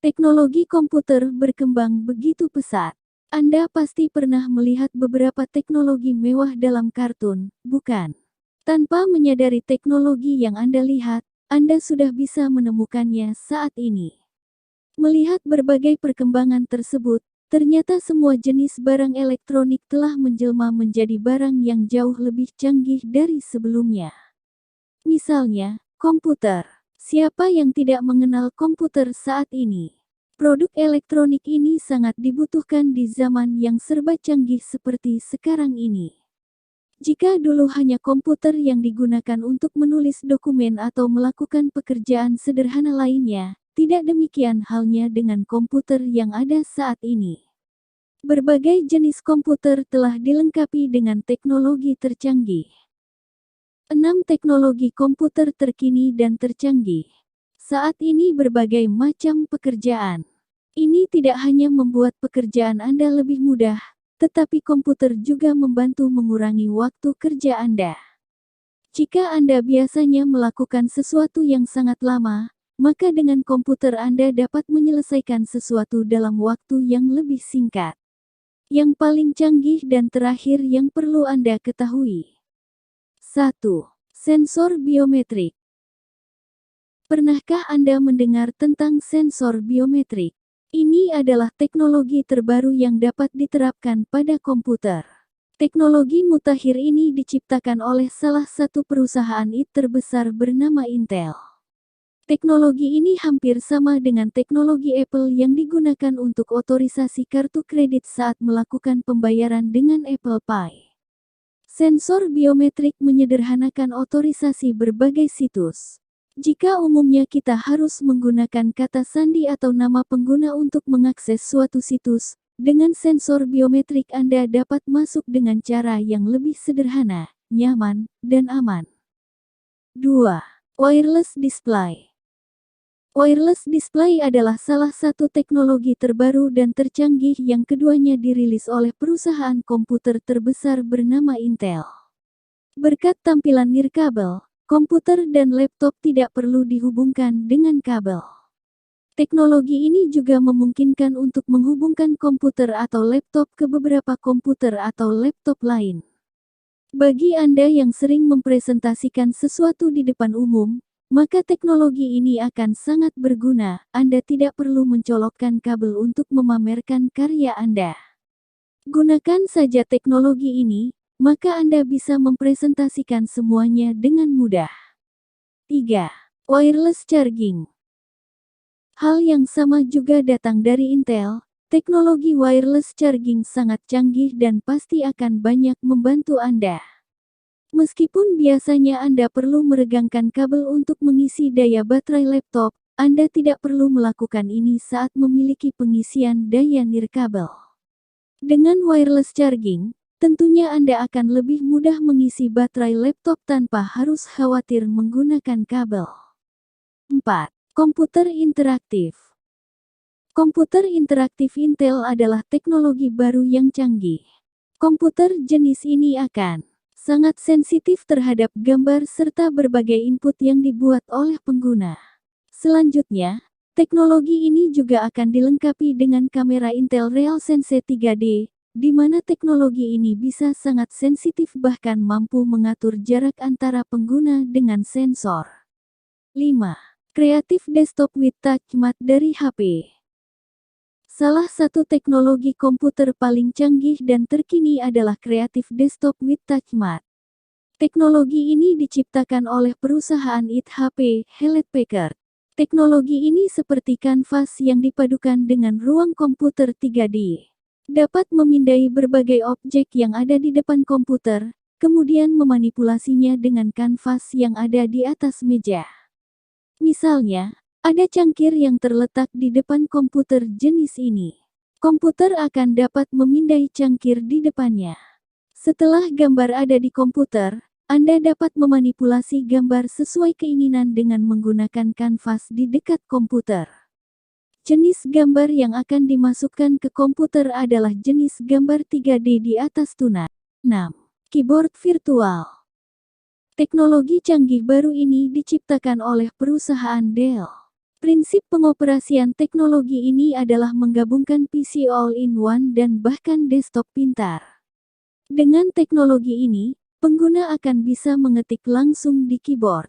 Teknologi komputer berkembang begitu pesat. Anda pasti pernah melihat beberapa teknologi mewah dalam kartun, bukan? Tanpa menyadari teknologi yang Anda lihat, Anda sudah bisa menemukannya saat ini. Melihat berbagai perkembangan tersebut, ternyata semua jenis barang elektronik telah menjelma menjadi barang yang jauh lebih canggih dari sebelumnya. Misalnya, komputer. Siapa yang tidak mengenal komputer saat ini? Produk elektronik ini sangat dibutuhkan di zaman yang serba canggih seperti sekarang ini. Jika dulu hanya komputer yang digunakan untuk menulis dokumen atau melakukan pekerjaan sederhana lainnya, tidak demikian halnya dengan komputer yang ada saat ini. Berbagai jenis komputer telah dilengkapi dengan teknologi tercanggih. 6 teknologi komputer terkini dan tercanggih. Saat ini berbagai macam pekerjaan. Ini tidak hanya membuat pekerjaan Anda lebih mudah, tetapi komputer juga membantu mengurangi waktu kerja Anda. Jika Anda biasanya melakukan sesuatu yang sangat lama, maka dengan komputer Anda dapat menyelesaikan sesuatu dalam waktu yang lebih singkat. Yang paling canggih dan terakhir yang perlu Anda ketahui. 1. Sensor biometrik. Pernahkah Anda mendengar tentang sensor biometrik? Ini adalah teknologi terbaru yang dapat diterapkan pada komputer. Teknologi mutakhir ini diciptakan oleh salah satu perusahaan IT terbesar bernama Intel. Teknologi ini hampir sama dengan teknologi Apple yang digunakan untuk otorisasi kartu kredit saat melakukan pembayaran dengan Apple Pay. Sensor biometrik menyederhanakan otorisasi berbagai situs. Jika umumnya kita harus menggunakan kata sandi atau nama pengguna untuk mengakses suatu situs, dengan sensor biometrik Anda dapat masuk dengan cara yang lebih sederhana, nyaman, dan aman. 2. Wireless display. Wireless display adalah salah satu teknologi terbaru dan tercanggih yang keduanya dirilis oleh perusahaan komputer terbesar bernama Intel. Berkat tampilan nirkabel, komputer dan laptop tidak perlu dihubungkan dengan kabel. Teknologi ini juga memungkinkan untuk menghubungkan komputer atau laptop ke beberapa komputer atau laptop lain. Bagi Anda yang sering mempresentasikan sesuatu di depan umum, maka teknologi ini akan sangat berguna. Anda tidak perlu mencolokkan kabel untuk memamerkan karya Anda. Gunakan saja teknologi ini, maka Anda bisa mempresentasikan semuanya dengan mudah. 3. Wireless charging. Hal yang sama juga datang dari Intel. Teknologi wireless charging sangat canggih dan pasti akan banyak membantu Anda. Meskipun biasanya Anda perlu meregangkan kabel untuk mengisi daya baterai laptop, Anda tidak perlu melakukan ini saat memiliki pengisian daya nirkabel. Dengan wireless charging, tentunya Anda akan lebih mudah mengisi baterai laptop tanpa harus khawatir menggunakan kabel. 4. Komputer interaktif. Komputer interaktif Intel adalah teknologi baru yang canggih. Komputer jenis ini akan sangat sensitif terhadap gambar serta berbagai input yang dibuat oleh pengguna. Selanjutnya, teknologi ini juga akan dilengkapi dengan kamera Intel RealSense 3D, di mana teknologi ini bisa sangat sensitif bahkan mampu mengatur jarak antara pengguna dengan sensor. 5. Creative Desktop with Touch Mat dari HP. Salah satu teknologi komputer paling canggih dan terkini adalah Creative Desktop with Touch Mat. Teknologi ini diciptakan oleh perusahaan IT HP, Hewlett Packard. Teknologi ini seperti kanvas yang dipadukan dengan ruang komputer 3D. Dapat memindai berbagai objek yang ada di depan komputer, kemudian memanipulasinya dengan kanvas yang ada di atas meja. Misalnya, ada cangkir yang terletak di depan komputer jenis ini. Komputer akan dapat memindai cangkir di depannya. Setelah gambar ada di komputer, Anda dapat memanipulasi gambar sesuai keinginan dengan menggunakan kanvas di dekat komputer. Jenis gambar yang akan dimasukkan ke komputer adalah jenis gambar 3D di atas tunas. 6. Keyboard virtual. Teknologi canggih baru ini diciptakan oleh perusahaan Dell. Prinsip pengoperasian teknologi ini adalah menggabungkan PC all-in-one dan bahkan desktop pintar. Dengan teknologi ini, pengguna akan bisa mengetik langsung di keyboard,